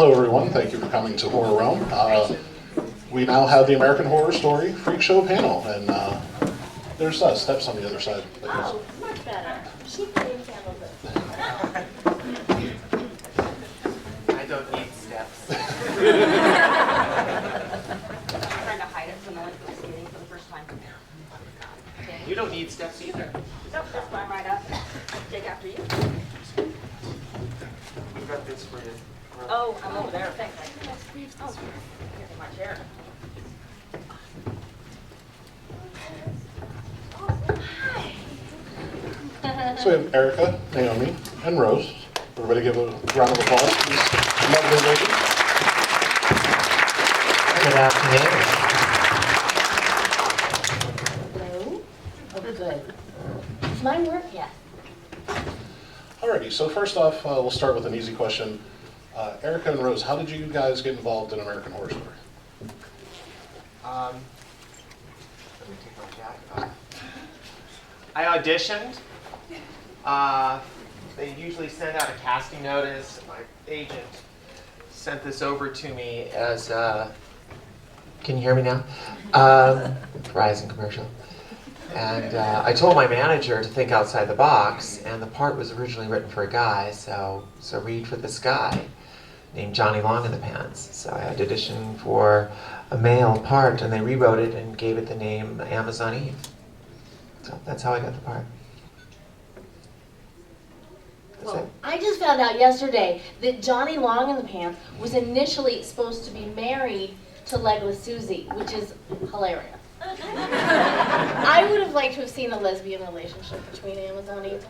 Hello everyone, thank you for coming to HorrorRealm. We now have the American Horror Story Freakshow panel, and there's steps on the other side. Oh, much better. She can handle this. I don't need steps. I'm trying to hide it from the one who's skating for the first time. Okay. You don't need steps either. Nope, just climb right up. Take after you. We've got this for you. Oh, I'm over there. Thanks. Oh, here's my chair. So we have Erica, Naomi, and Rose. Everybody give a round of applause for these lovely ladies. Good afternoon. Hello? Oh, good. Does mine work? Yes. Alrighty, so first off, we'll start with an easy question. Erica and Rose, how did you guys get involved in American Horror Story? Let me take my jacket off. I auditioned. They usually send out a casting notice. My agent sent this over to me as, can you hear me now? Verizon commercial. And I told my manager to think outside the box, and the part was originally written for a guy, so read for this guy named Johnny Long in the Pants. So I had to audition for a male part, and they rewrote it and gave it the name Amazon Eve. So that's how I got the part. That's it. I just found out yesterday that Johnny Long in the Pants was initially supposed to be married to Legless Susie, which is hilarious. I would have liked to have seen a lesbian relationship between Amazon Eve,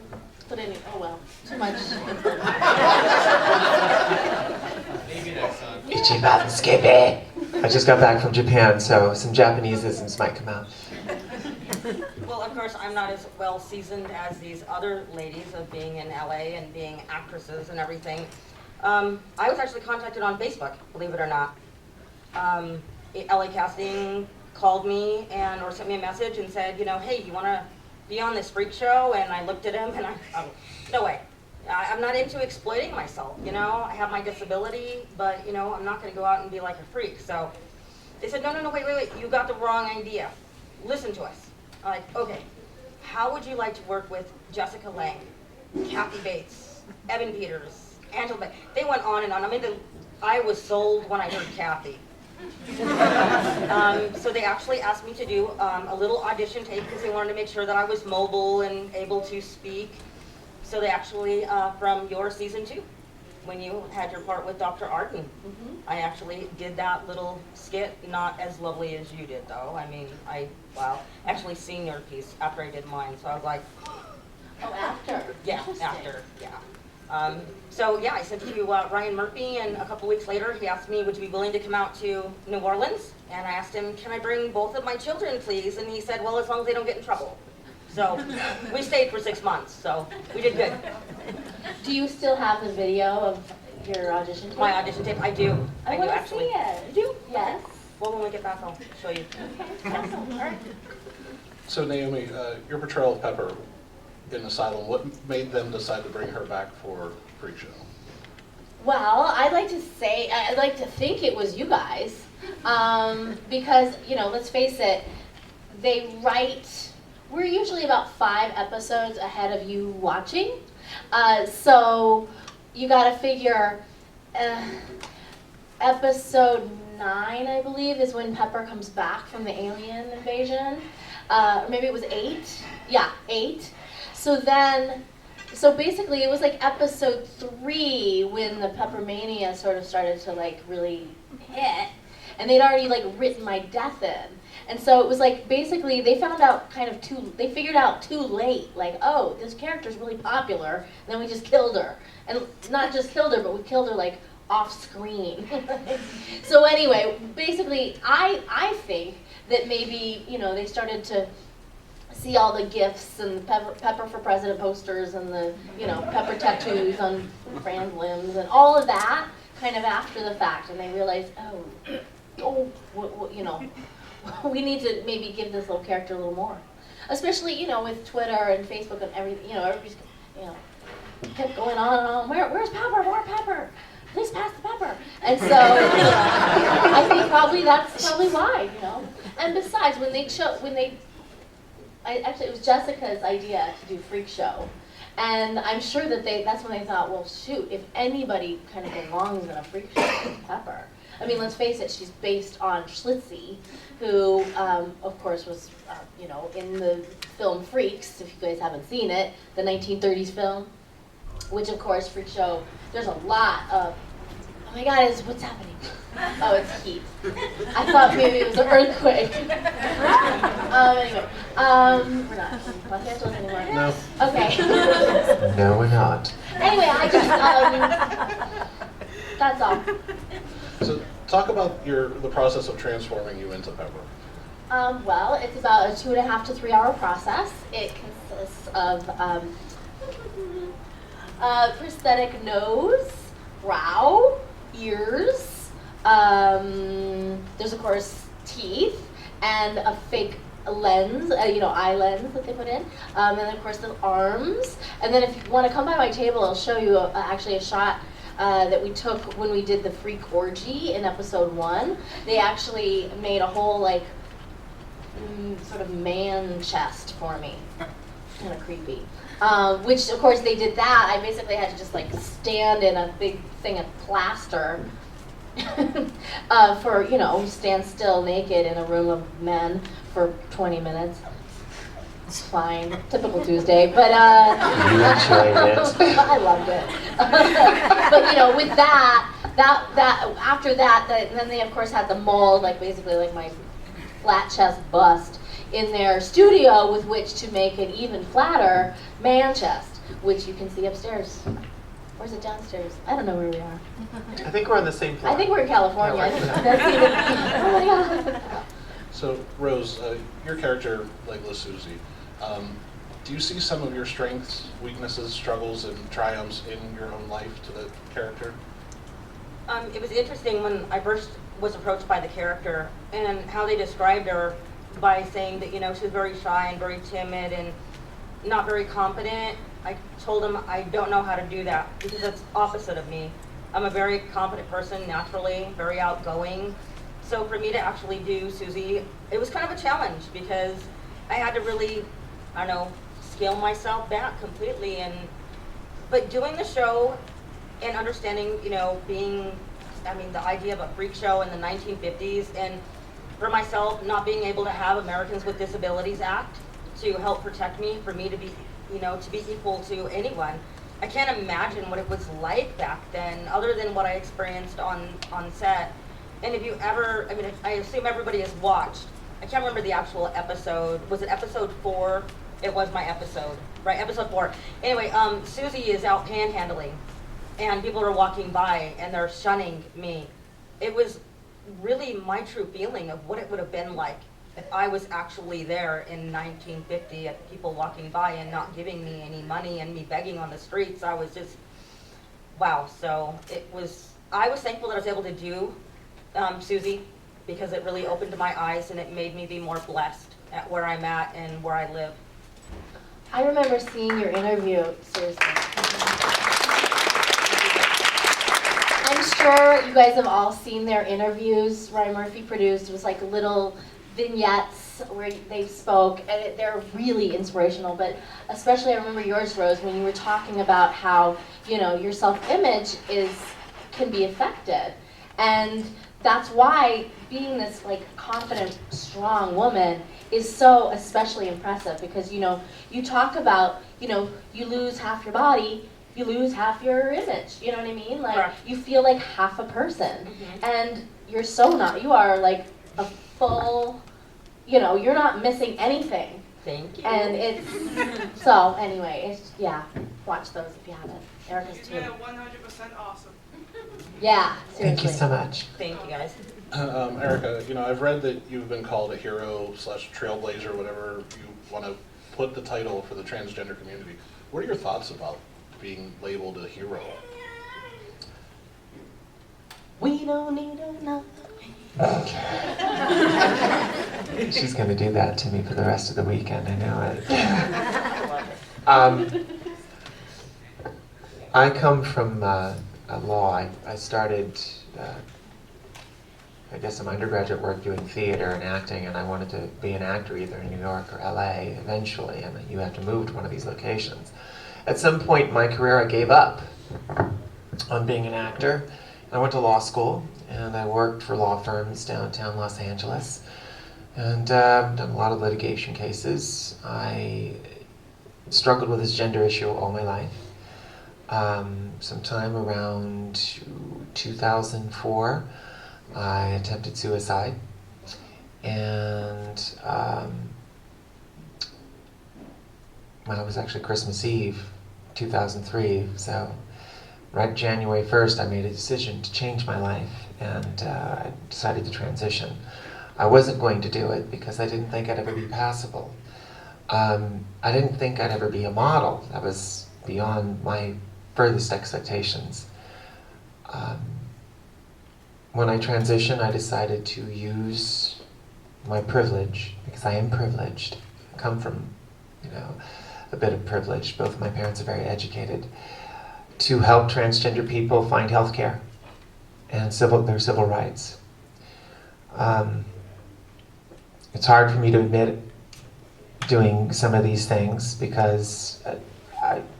but anyway, oh well, too much. Maybe next time. Itchy button, Skippy. I just got back from Japan, so some Japaneseisms might come out. Well, of course, I'm not as well seasoned as these other ladies of being in LA and being actresses and everything. I was actually contacted on Facebook, believe it or not. LA Casting called me or sent me a message and said, you know, hey, you want to be on this freak show? And I looked at him and no way. I'm not into exploiting myself, you know. I have my disability, but, you know, I'm not going to go out and be like a freak. So they said, no, wait, you got the wrong idea. Listen to us. I'm like, okay, how would you like to work with Jessica Lange, Kathy Bates, Evan Peters, Angela Bates? They went on and on. I mean, I was sold when I heard Kathy. So they actually asked me to do a little audition tape because they wanted to make sure that I was mobile and able to speak. So they actually, from your season 2, when you had your part with Dr. Arden, I actually did that little skit, not as lovely as you did though. I mean, actually seen your piece after I did mine, so I was like, Oh, after? yeah, after, yeah. So yeah, I sent it to Ryan Murphy, and a couple weeks later he asked me, would you be willing to come out to New Orleans? And I asked him, can I bring both of my children, please? And he said, well, as long as they don't get in trouble. So we stayed for 6 months, so we did good. Do you still have the video of your audition tape? My audition tape, I do. I do want to actually. see it. You do? Yes. Well, when we get back, I'll show you. Okay, awesome. All right. So Naomi, your portrayal of Pepper in Asylum, what made them decide to bring her back for Freakshow? Well, I'd like to think it was you guys, because, you know, let's face it, we're usually about 5 episodes ahead of you watching, so you gotta figure, episode 9, I believe, is when Pepper comes back from the alien invasion, or maybe it was 8, yeah, 8, so basically it was like episode 3 when the Peppermania sort of started to like really hit, and they'd already like written my death in. And so it was like basically they figured out too late, like, oh, this character's really popular, and then we just killed her. And not just killed her, but we killed her like off screen. So anyway, basically I think that maybe, you know, they started to see all the gifts and the Pepper for President posters and the, you know, Pepper tattoos on Fran's limbs and all of that kind of after the fact, and they realized, you know, we need to maybe give this little character a little more. Especially, you know, with Twitter and Facebook and everything, you know, everybody's, you know, kept going on and on. Where's Pepper? More Pepper? please pass the pepper. And so, I think that's probably why, And besides, actually it was Jessica's idea to do Freakshow. And I'm sure that that's when they thought, well, shoot, if anybody kind of belongs in a freak show, it's Pepper. I mean, let's face it, she's based on Schlitzie, who, of course, was, in the film Freaks, if you guys haven't seen it, the 1930s film, which, of course, Freakshow, there's a lot of, oh my God, what's happening? Oh, it's heat. I thought maybe it was an earthquake. Anyway, we're not in Los Angeles anymore. No. Okay. No, we're not. Anyway, I just, that's all. So talk about the process of transforming you into Pepper. Well, it's about a 2.5 to 3 hour process. It consists of prosthetic nose, brow, ears. There's of course teeth and a fake lens, eye lens that they put in. And then of course the arms. And then if you want to come by my table, I'll show you actually a shot that we took when we did the Freak Orgy in episode 1. They actually made a whole sort of man chest for me. Kind of creepy. Which of course they did that. I basically had to just stand in a big thing of plaster for, stand still naked in a room of men for 20 minutes. It's fine. Typical Tuesday. But You enjoyed it. I loved it. But with that after that, then they of course had the mold, basically my flat chest bust in their studio with which to make an even flatter man chest, which you can see upstairs. Or is it downstairs? I don't know where we are. I think we're on the same floor. I think we're in California. That's even, oh my God. So Rose, your character, Legless Susie, do you see some of your strengths, weaknesses, struggles, and triumphs in your own life to the character? It was interesting when I first was approached by the character and how they described her by saying that, she was very shy and very timid and not very confident. I told them I don't know how to do that because that's opposite of me. I'm a very confident person naturally, very outgoing. So for me to actually do Susie, it was kind of a challenge because I had to really, scale myself back completely. But doing the show and understanding, the idea of a freak show in the 1950s, and for myself not being able to have Americans with Disabilities Act to help protect me, for me to be, to be equal to anyone. I can't imagine what it was like back then, other than what I experienced on set. And if you ever, I assume everybody has watched, I can't remember the actual episode. Was it episode 4? It was my episode, right? Episode 4. Anyway, Susie is out panhandling, and people are walking by, and they're shunning me. It was really my true feeling of what it would have been like if I was actually there in 1950 at people walking by and not giving me any money and me begging on the streets. I was just, wow. So I was thankful that I was able to do Susie, because it really opened my eyes and it made me be more blessed at where I'm at and where I live. I remember seeing your interview, seriously. I'm sure you guys have all seen their interviews Ryan Murphy produced. It was little vignettes where they spoke, and they're really inspirational. But especially I remember yours, Rose, when you were talking about how, your self-image can be affected. And that's why being this confident, strong woman is so especially impressive, because you talk about, you lose half your body, you lose half your image, you know what I mean? Right. You feel like half a person. Mm-hmm. And you're so not, you are a full, you're not missing anything. Thank you. And it's, so anyway, watch those if you haven't. Erica's too. You're 100% awesome. Yeah, seriously. Thank you so much. Thank you, guys. Erica, I've read that you've been called a hero / trailblazer, whatever you want to put the title for the transgender community. What are your thoughts about being labeled a hero? We don't need another. She's going to do that to me for the rest of the weekend, I know it. I come from a law. I started, I guess, some undergraduate work doing theater and acting, and I wanted to be an actor either in New York or LA eventually, and you have to move to one of these locations. At some point in my career, I gave up on being an actor. I went to law school, and I worked for law firms downtown Los Angeles, and done a lot of litigation cases. I struggled with this gender issue all my life. Sometime around 2004, I attempted suicide, and well, it was actually Christmas Eve, 2003, so right January 1st, I made a decision to change my life, and I decided to transition. I wasn't going to do it because I didn't think I'd ever be passable. I didn't think I'd ever be a model. That was beyond my furthest expectations. When I transitioned, I decided to use my privilege, because I am privileged. I come from, a bit of privilege. Both of my parents are very educated, to help transgender people find health care and their civil rights. It's hard for me to admit doing some of these things because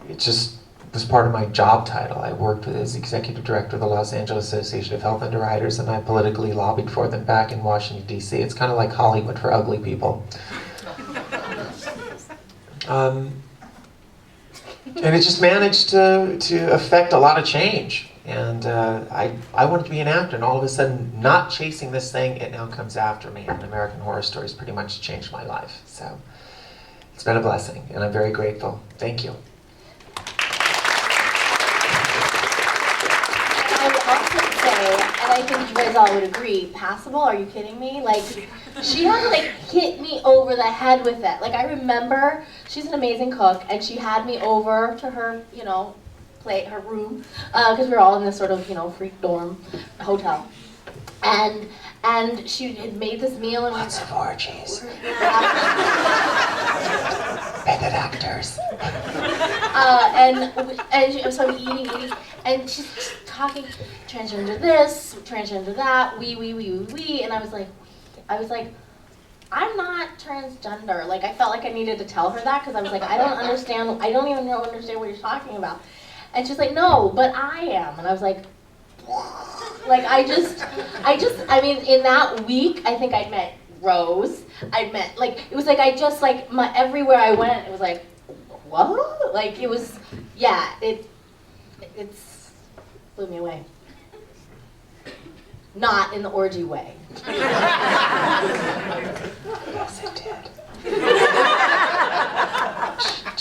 it just was part of my job title. I worked as executive director of the Los Angeles Association of Health Underwriters, and I politically lobbied for them back in Washington, D.C. It's kind of like Hollywood for ugly people. And it just managed to affect a lot of change. And I wanted to be an actor, and all of a sudden, not chasing this thing, it now comes after me. And American Horror Stories pretty much changed my life. So it's been a blessing, and I'm very grateful. Thank you. I would also say, and I think you guys all would agree, passable, are you kidding me? Like, she had to hit me over the head with it. Like, I remember, she's an amazing cook, and she had me over to her, her room, because we were all in this sort of, freak dorm hotel. And she had made this meal and lots of orgies. Method actors. So I'm eating, and she's talking transgender this, transgender that, we, and I was like, I'm not transgender. Like, I felt like I needed to tell her that because I was like, I don't even understand what you're talking about. And she's like, no, but I am. And I was like, I mean, in that week, I think I'd met Rose. It was like, everywhere I went, it was like, what? Like, it was, yeah, it's blew me away. Not in the orgy way. Yes, it did.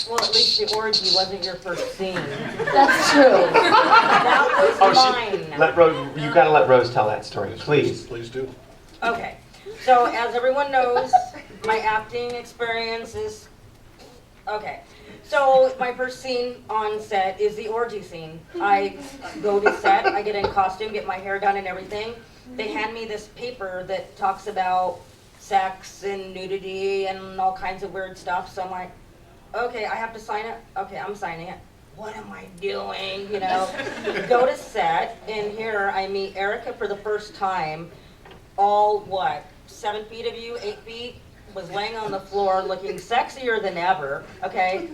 Well, at least the orgy wasn't your first scene. That's true. That was mine. You gotta let Rose tell that story, please. Please do. Okay, so as everyone knows, my acting experience is, okay. So my first scene on set is the orgy scene. I go to set, I get in costume, get my hair done and everything. They hand me this paper that talks about sex and nudity and all kinds of weird stuff. So I'm like, okay, I have to sign it? Okay, I'm signing it. What am I doing, Go to set, and here I meet Erica for the first time. All, 7 feet of you, 8 feet? Was laying on the floor looking sexier than ever, okay?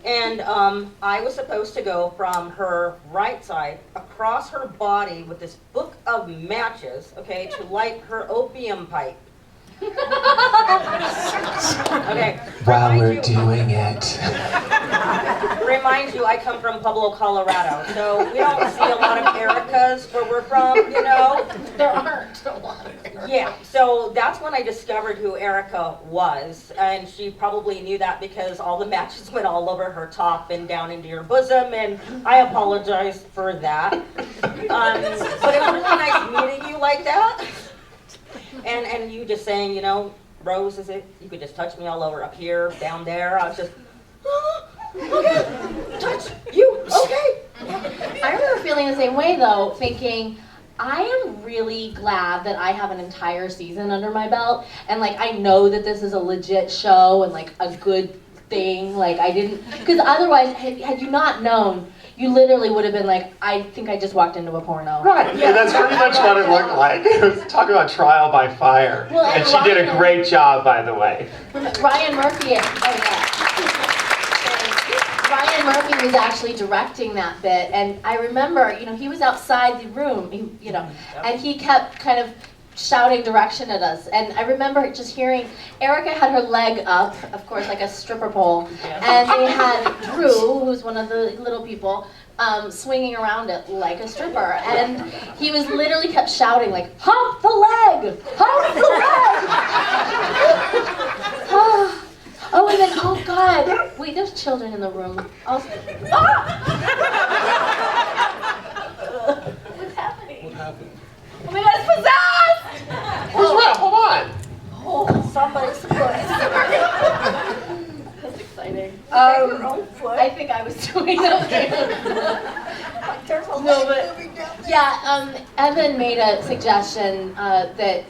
And I was supposed to go from her right side across her body with this book of matches, okay, to light her opium pipe. Okay. While we're doing it. Remind you, I come from Pueblo, Colorado, so we don't see a lot of Ericas where we're from, There aren't a lot of Ericas. Yeah, so that's when I discovered who Erica was, and she probably knew that because all the matches went all over her top and down into your bosom, and I apologize for that. But it was really nice meeting you like that. And you just saying, Rose, you could just touch me all over up here, down there. I was just, okay, touch you, okay. I remember feeling the same way though, thinking, I am really glad that I have an entire season under my belt, and I know that this is a legit show and a good thing. I didn't, because otherwise, had you not known, you literally would have been like, I think I just walked into a porno. Right, yeah, that's pretty much what it looked like. It was talk about trial by fire. Well, and and she did a Ryan- great job, by the way. Ryan Murphy, Ryan Murphy was actually directing that bit, and I remember, he was outside the room, and he kept kind of shouting direction at us. And I remember just hearing Erica had her leg up, of course, like a stripper pole, and they had Drew, who's one of the little people, swinging around it like a stripper. And he was literally kept shouting like, "Hump the leg! Hump the leg!" Oh, and then, oh God, wait, there's children in the room. What's happening? What happened? Oh my God, it's possessed! Where's Ralph? Hold on. Oh, somebody's foot. That's exciting. Your own foot? I think I was doing okay. No, but yeah, Evan made a suggestion that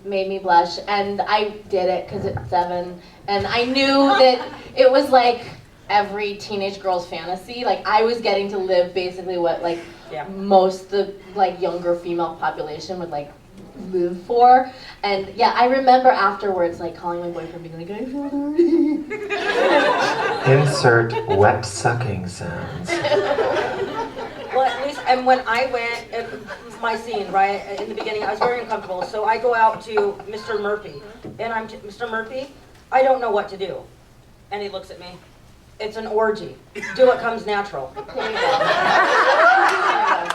made me blush, and I did it because it's Evan, and I knew that it was like every teenage girl's fantasy. Like I was getting to live basically what most the younger female population would live for. And yeah, I remember afterwards calling my boyfriend being like, I feel dirty. Insert wet sucking sounds. Well, at least, and when I went, my scene, right, in the beginning, I was very uncomfortable, so I go out to Mr. Murphy, and Mr. Murphy, I don't know what to do. And he looks at me. It's an orgy. Do what comes natural.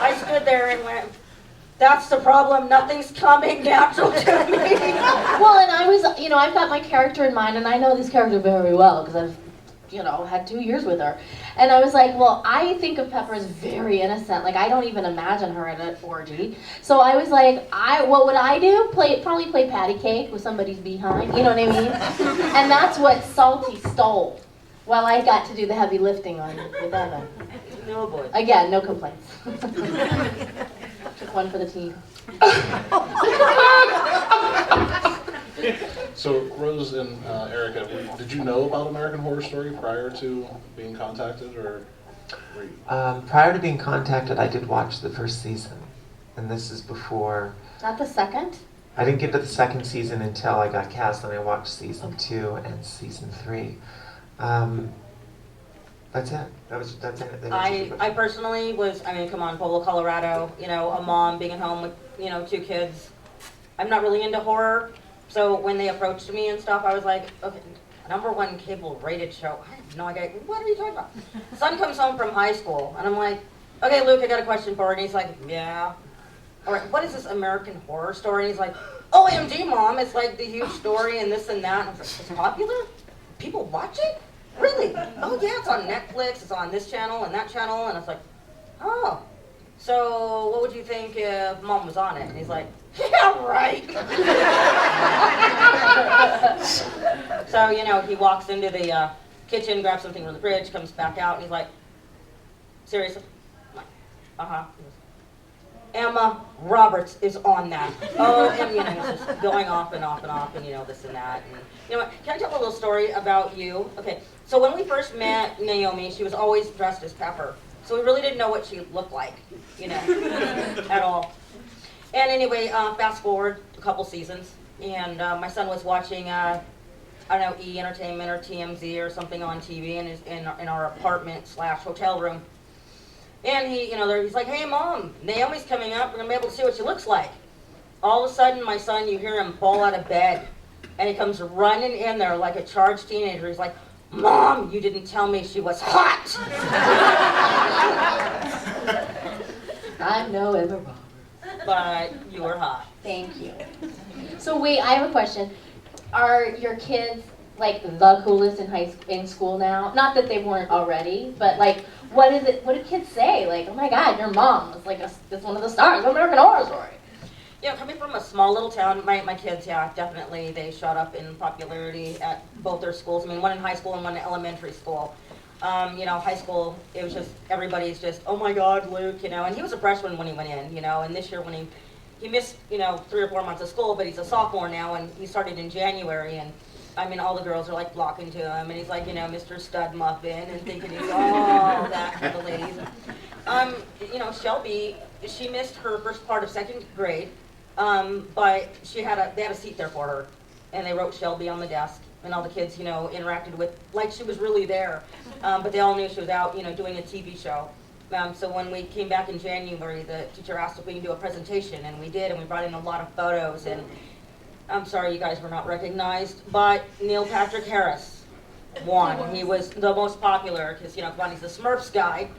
I stood there and went, that's the problem, nothing's coming natural to me. Well, and I was, I've got my character in mind, and I know this character very well, because I've, had 2 years with her. And I was like, well, I think of Pepper as very innocent. I don't even imagine her in an orgy. So I was like, what would I do? Probably play patty cake with somebody's behind, you know what I mean? And that's what Salty stole, while I got to do the heavy lifting with Evan. No boy. Again, no complaints. Just one for the team. So Rose and Erica, did you know about American Horror Story prior to being contacted, or were you? Prior to being contacted, I did watch the first season, and this is before. Not the second? I didn't get to the second season until I got cast, and I watched season 2 and season 3. That's it. That's it. I personally was, come on, Pueblo, Colorado, a mom being at home with, 2 kids. I'm not really into horror, so when they approached me and stuff, I was like, okay, #1 cable rated show. I have no idea. What are you talking about? Son comes home from high school, and I'm like, okay, Luke, I got a question for you. And he's like, yeah. All right, what is this American Horror Story? And he's like, OMG, Mom, it's like the huge story and this and that. And I was like, it's popular? People watch it? Really? Oh yeah, it's on Netflix, it's on this channel and that channel. And I was like, oh. So what would you think if Mom was on it? And he's like, yeah, right. So, he walks into the kitchen, grabs something from the fridge, comes back out, and he's like, seriously? I'm like, uh-huh. He goes, Emma Roberts is on that. Oh, and it's just going off and off and off, and this and that. And you know what? Can I tell a little story about you? Okay, so when we first met Naomi, she was always dressed as Pepper, so we really didn't know what she looked like, at all. And anyway, fast forward a couple seasons, and my son was watching, I don't know, E! Entertainment or TMZ or something on TV in our apartment/hotel room. And he's like, hey Mom, Naomi's coming up, we're gonna be able to see what she looks like. All of a sudden, my son, you hear him fall out of bed, and he comes running in there like a charged teenager. He's like, Mom, you didn't tell me she was hot. I'm no Emma Roberts. But you were hot. Thank you. So wait, I have a question. Are your kids the coolest in school now? Not that they weren't already, but what do kids say? Oh my God, your mom is is one of the stars of American Horror Story. Coming from a small little town, my kids, definitely, they shot up in popularity at both their schools. One in high school and one in elementary school. High school, it was just, everybody's just, oh my God, Luke, and he was a freshman when he went in, and this year when he missed, 3 or 4 months of school, but he's a sophomore now, and he started in January, and I mean, all the girls are like flocking to him, and he's like, you know, Mr. Stud Muffin, and thinking he's all that for the ladies. You know, Shelby, she missed her first part of second grade, but they had a seat there for her, and they wrote Shelby on the desk, and all the kids, you know, interacted with, like she was really there, but they all knew she was out, you know, doing a TV show. So when we came back in January, the teacher asked if we could do a presentation, and we did, and we brought in a lot of photos, and I'm sorry you guys were not recognized, but Neil Patrick Harris won. He was the most popular, because, you know, he's the Smurfs guy.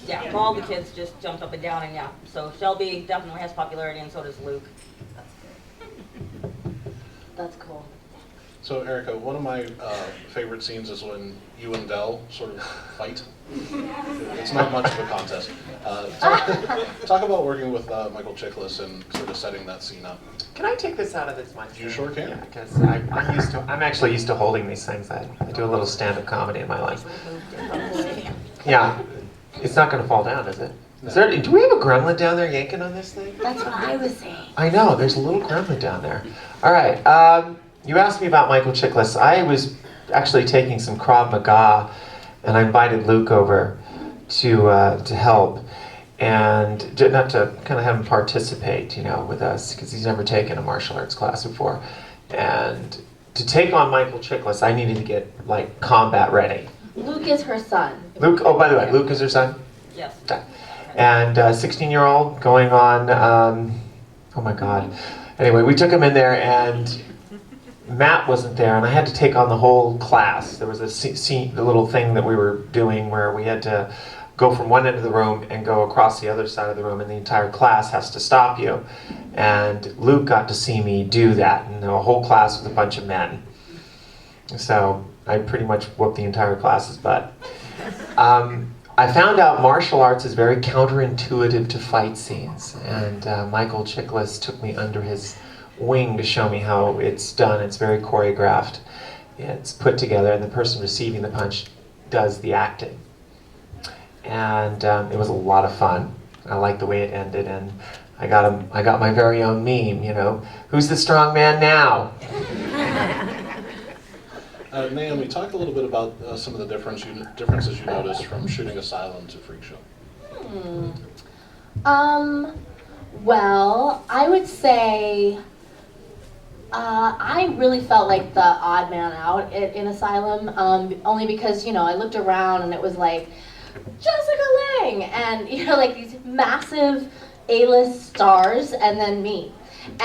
Yeah, all the kids just jumped up and down, and yeah. So Shelby definitely has popularity, and so does Luke. That's cool. So Erica, one of my favorite scenes is when you and Dell sort of fight. It's not much of a contest. Talk about working with Michael Chiklis and sort of setting that scene up. Can I take this out of this mic? You sure can. Yeah, because I'm actually used to holding these things. I do a little stand-up comedy in my life. Yeah, it's not going to fall down, is it? No. Do we have a gremlin down there yanking on this thing? That's what I was saying. I know, there's a little gremlin down there. All right, you asked me about Michael Chiklis. I was actually taking some Krav Maga, and I invited Luke over to help, and not to kind of have him participate, you know, with us, because he's never taken a martial arts class before. And to take on Michael Chiklis, I needed to get, like, combat ready. Luke is her son. Luke, oh, by the way, Luke is her son? Yes. Okay. And 16-year-old going on, oh my God. Anyway, we took him in there, and Matt wasn't there, and I had to take on the whole class. There was a little thing that we were doing where we had to go from one end of the room and go across the other side of the room, and the entire class has to stop you. And Luke got to see me do that, and the whole class was a bunch of men. So I pretty much whooped the entire class's butt. I found out martial arts is very counterintuitive to fight scenes, and Michael Chiklis took me under his wing to show me how it's done. It's very choreographed. It's put together, and the person receiving the punch does the acting. And it was a lot of fun. I liked the way it ended, and I got my very own meme, you know, who's the strong man now? Naomi, talk a little bit about some of the differences you noticed from shooting Asylum to Freakshow. Well, I would say I really felt like the odd man out in Asylum, only because, you know, I looked around and it was like Jessica Lange and, you know, like these massive A-list stars, and then me. And